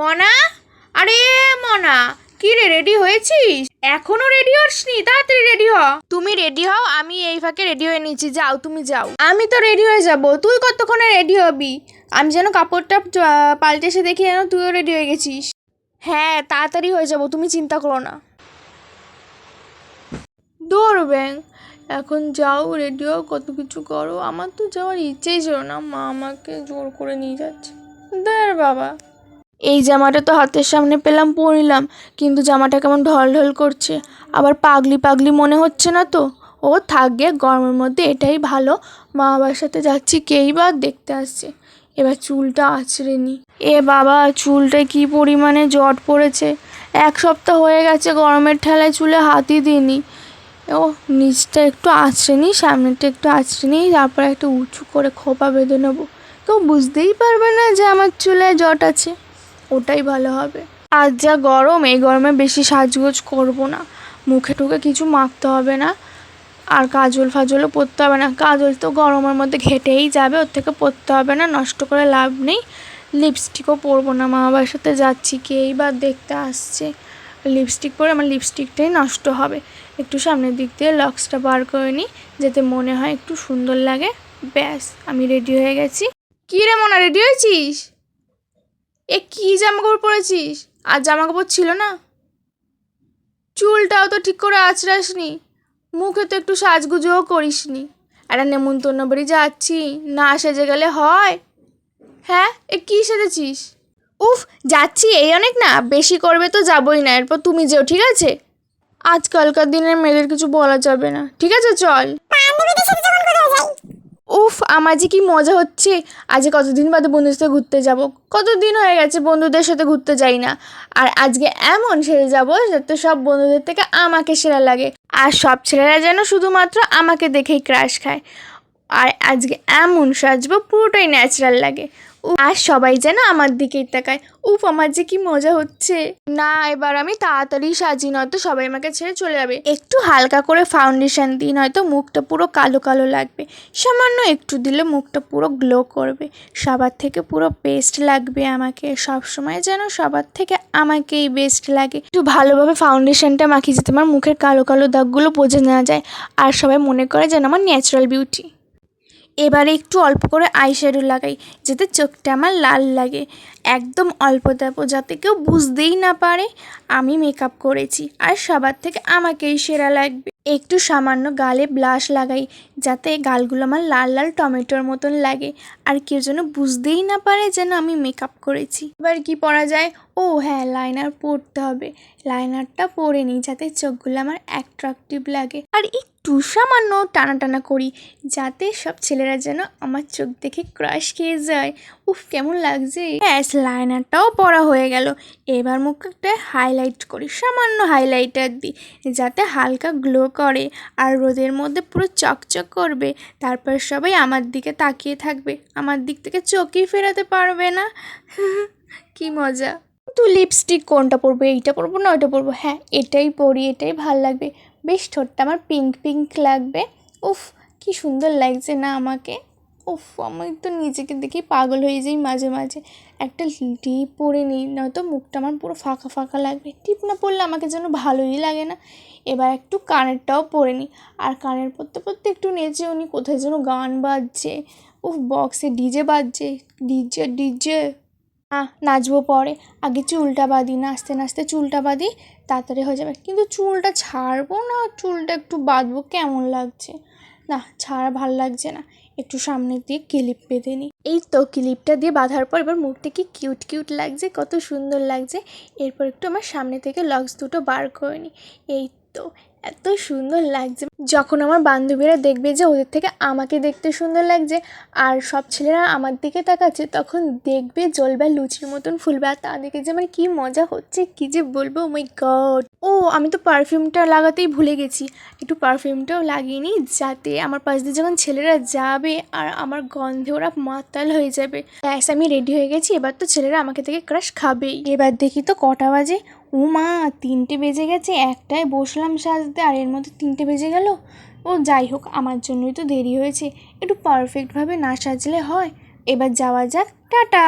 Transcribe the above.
মনা, আরে মনা, কি রে, রেডি হয়েছিস? এখনো রেডি হসনি? তাড়াতাড়ি রেডি হ। তুমি রেডি হও, আমি এই ফাঁকে রেডি হয়ে নিচ্ছি। যাও, তুমি যাও। আমি তো রেডি হয়ে যাব, তুই কতক্ষণে রেডি হবি? আমি যেন কাপড়টা পাল্টে এসে দেখি যেন তুইও রেডি হয়ে গেছিস। হ্যাঁ, তাড়াতাড়ি হয়ে যাব, তুমি চিন্তা করো না। দৌড় ব্যাং, এখন যাও, রেডি হও, কত কিছু করো। আমার তো যাওয়ার ইচ্ছেই ছিল না, মা আমাকে জোর করে নিয়ে যাচ্ছে। দেখ বাবা, এই জামাটা তো হাতের সামনে পেলাম, পরলাম, কিন্তু জামাটা কেমন ঢল ঢল করছে, আবার পাগলি পাগলি মনে হচ্ছে না তো? ও থাকবে, গরমের মধ্যে এটাই ভালো। মা বাবার সাথে যাচ্ছি, কেই বা দেখতে আসছে। এবার চুলটা আঁচড়ে নি। এ বাবা, চুলটা কি পরিমাণে জট পড়েছে! 1 সপ্তাহ হয়ে গেছে গরমের ঠেলায় চুলে হাতই দিইনি। ও নিচটা একটু আঁচড়ে নিই, সামনেটা একটু আঁচড়ে নিই, তারপর একটা উঁচু করে খোপা বেঁধে নেবো। কেউ বুঝতেই পারবে না যে আমার চুলে জট আছে। ওটাই ভালো হবে। আজ যা গরম, এই গরমে বেশি সাজগোজ করবো না। মুখে টুকে কিছু মাখতে হবে না, আর কাজল ফাজলও পরতে হবে না। কাজল তো গরমের মধ্যে ঘেটেই যাবে, ওর থেকে পরতে হবে না, নষ্ট করে লাভ নেই। লিপস্টিকও পরবো না, মা বাবার সাথে যাচ্ছি, কেই বা দেখতে আসছে। লিপস্টিক পরে আমার লিপস্টিকটাই নষ্ট হবে। একটু সামনের দিক দিয়ে লক্সটা বার করে নিই, যাতে মনে হয় একটু সুন্দর লাগে। ব্যাস, আমি রেডি হয়ে গেছি। কী রে মনা, রেডি হয়েছিস? এ কী জামা কাপড় পরেছিস? আর জামা কাপড় ছিল না? চুলটাও তো ঠিক করে আঁচড়াসনি, মুখে তো একটু সাজগুজও করিসনি। একটা নেমন্তন্ন বাড়ি যাচ্ছি, না সেজে গেলে হয়? হ্যাঁ, এ কী সেজেছিস? উফ, যাচ্ছি এই অনেক না, বেশি করবে তো যাবই না, এরপর তুমি যেও, ঠিক আছে? আজকালকার দিনের মেয়েদের কিছু বলা যাবে না, ঠিক আছে চল। উফ, আমার যে কি মজা হচ্ছে! আজ কতদিন বাদে বন্ধুদের সাথে ঘুরতে যাব। কতদিন হয়ে গেছে বন্ধুদের সাথে ঘুরতে যাই না। আর আজকে এমন সেরে যাব যাতে সব বন্ধুদের থেকে আমাকে সেরা লাগে, আর সব ছেলেরা যেন শুধুমাত্র আমাকে দেখেই ক্রাশ খায়। আর আজকে এমন সাজবো পুরোটাই ন্যাচারাল লাগে। আর সবাই যেন আমার দিকেই তাকায়। উফ, আমার যে কি মজা হচ্ছে! না, এবার আমি তাড়াতাড়ি সাজি, নয়তো সবাই আমাকে ছেড়ে চলে যাবে। একটু হালকা করে ফাউন্ডেশন দিই, নয়তো মুখটা পুরো কালো কালো লাগবে। সামান্য একটু দিলে মুখটা পুরো গ্লো করবে, সবার থেকে পুরো বেস্ট লাগবে আমাকে। সবসময় যেন সবার থেকে আমাকেই বেস্ট লাগে। একটু ভালোভাবে ফাউন্ডেশনটা মাখি, যাতে আমার মুখের কালো কালো দাগগুলো বোঝা না যায়, আর সবাই মনে করে যেন আমার ন্যাচারাল বিউটি। এবারে একটু অল্প করে আইশ্যাডো লাগাই, যাতে চোখটা আমার লাল লাগে। একদম অল্প দেবো, যাতে কেউ বুঝতেই না পারে আমি মেকআপ করেছি, আর সবার থেকে আমাকেই সেরা লাগবে। একটু সামান্য গালে ব্লাশ লাগাই, যাতে গালগুলো আমার লাল লাল টমেটোর মতন লাগে, আর কেউ যেন বুঝতেই না পারে যেন আমি মেকআপ করেছি। এবার কি পরা যায়? ও হ্যাঁ, লাইনার পরতে হবে। লাইনারটা পরে নিই, যাতে চোখগুলো আমার অ্যাট্রাকটিভ লাগে, আর একটু সামান্য টানা টানা করি, যাতে সব ছেলেরা যেন আমার চোখ দেখে ক্রাশ খেয়ে যায়। উফ, কেমন লাগছে! ব্যাস, লাইনারটাও পরা হয়ে গেল। এবার মুখটা হাইলাইট করি, সামান্য হাইলাইটার দিই, যাতে হালকা গ্লো করে আর রোদের মধ্যে পুরো চকচক করবে। তারপর সবাই আমার দিকে তাকিয়ে থাকবে, আমার দিক থেকে চোখই ফেরাতে পারবে না। কি মজা! তো লিপস্টিক কোনটা পরবো? এইটা পরবো না ওইটা পরবো? হ্যাঁ, এটাই পরি, এটাই ভাল লাগবে। বেশ, ঠোঁটটা আমার পিঙ্ক পিঙ্ক লাগবে। উফ, কি সুন্দর লাগছে না আমাকে! উফ, আমি তো নিজেকে দেখি পাগল হয়ে যাই মাঝে মাঝে। একটা টিপ পরে নিই, নয়তো মুখটা আমার পুরো ফাঁকা ফাঁকা লাগবে। টিপ না পরলে আমাকে যেন ভালোই লাগে না। এবার একটু কানেরটাও পরে নিই, আর কানের পরতে পরতে একটু নেচেও নিই। কোথায় যেন গান বাজছে, উফ, বক্সে ডিজে বাজছে, ডিজে ডিজে। নাচবো পরে, আগে চুলটা বাঁধি, নাচতে নাচতে চুলটা বাঁধি, তাড়াতাড়ি হয়ে যাবে। কিন্তু চুলটা ছাড়বো না, চুলটা একটু বাঁধবো, কেমন লাগছে! না, ছাড়া ভাল লাগছে না। একটু সামনে দিয়ে ক্লিপ বেঁধে নিই। এই তো ক্লিপটা দিয়ে বাঁধার পর এবার মুখটা কি কিউট কিউট লাগছে, কত সুন্দর লাগছে। এরপর একটু আমার সামনে থেকে লক্স দুটো বার করে নিই। এই তো, এত সুন্দর লাগছে। যখন আমার বান্ধবীরা দেখবে যে ওদের থেকে আমাকে দেখতে সুন্দর লাগছে, আর সব ছেলেরা আমার দিকে তাকাচ্ছে, তখন দেখবে জ্বলবে লুচির মতন ফুলবে। আর তা দেখে যে আমার কী মজা হচ্ছে, কী যে বলবো! ও মাই গড! ও, আমি তো পারফিউমটা লাগাতেই ভুলে গেছি। একটু পারফিউমটাও লাগিয়ে নিই, যাতে আমার পাশ দিয়ে যখন ছেলেরা যাবে আর আমার গন্ধে ওরা মাতাল হয়ে যাবে। ব্যাস, আমি রেডি হয়ে গেছি। এবার তো ছেলেরা আমাকে থেকে ক্রাশ খাবেই। এবার দেখি তো কটা বাজে। ও মা, 3টে বেজে গেছে। একটায় বসলাম সাজতে, আর এর মধ্যে 3টে বেজে গেল। ও যাই হোক, আমার জন্যই তো দেরি হয়েছে। একটু পারফেক্টভাবে না সাজলে হয়। এবার যাওয়া যাক, টাটা।